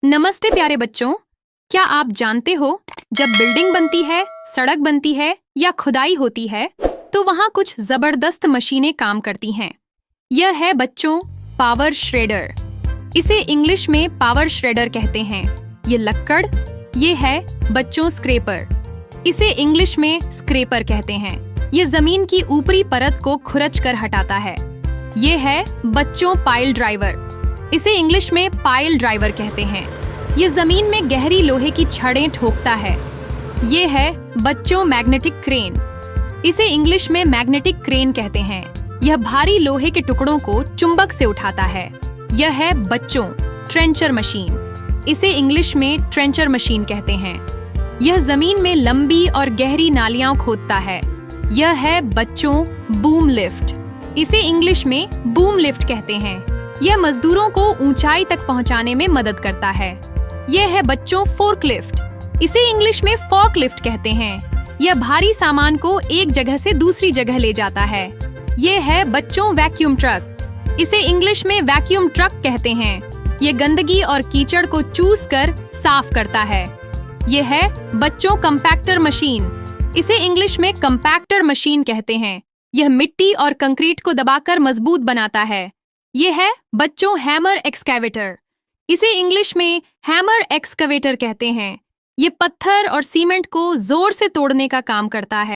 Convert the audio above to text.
नमस्ते प्यारे बच्चों। क्या आप जानते हो जब बिल्डिंग बनती है, सड़क बनती है या खुदाई होती है तो वहाँ कुछ जबरदस्त मशीनें काम करती हैं। यह है बच्चों पावर श्रेडर। इसे इंग्लिश में पावर श्रेडर कहते हैं। ये लक्कड़, ये है बच्चों स्क्रेपर। इसे इंग्लिश में स्क्रेपर कहते हैं। ये जमीन की ऊपरी परत को खुरच कर हटाता है। ये है बच्चों पाइल ड्राइवर। इसे इंग्लिश में पाइल ड्राइवर कहते हैं। ये जमीन में गहरी लोहे की छड़ें ठोकता है। ये है बच्चों मैग्नेटिक क्रेन। इसे इंग्लिश में मैग्नेटिक क्रेन कहते हैं। यह भारी लोहे के टुकड़ों को चुंबक से उठाता है। यह है बच्चों ट्रेंचर मशीन। इसे इंग्लिश में ट्रेंचर मशीन कहते हैं। यह जमीन में लंबी और गहरी नालियां खोदता है। यह है बच्चों बूम लिफ्ट। इसे इंग्लिश में बूम लिफ्ट कहते हैं। यह मजदूरों को ऊंचाई तक पहुंचाने में मदद करता है। यह है बच्चों फोर्कलिफ्ट। इसे इंग्लिश में फॉर्कलिफ्ट कहते हैं। यह भारी सामान को एक जगह से दूसरी जगह ले जाता है। यह है बच्चों वैक्यूम ट्रक। इसे इंग्लिश में वैक्यूम ट्रक कहते हैं। यह गंदगी और कीचड़ को चूस कर साफ करता है। यह है बच्चों कंपैक्टर मशीन। इसे इंग्लिश में कंपैक्टर मशीन कहते हैं। यह मिट्टी और कंक्रीट को दबाकर मजबूत बनाता है। यह है बच्चों हैमर एक्सकैवेटर। इसे इंग्लिश में हैमर एक्सकवेटर कहते हैं। ये पत्थर और सीमेंट को जोर से तोड़ने का काम करता है।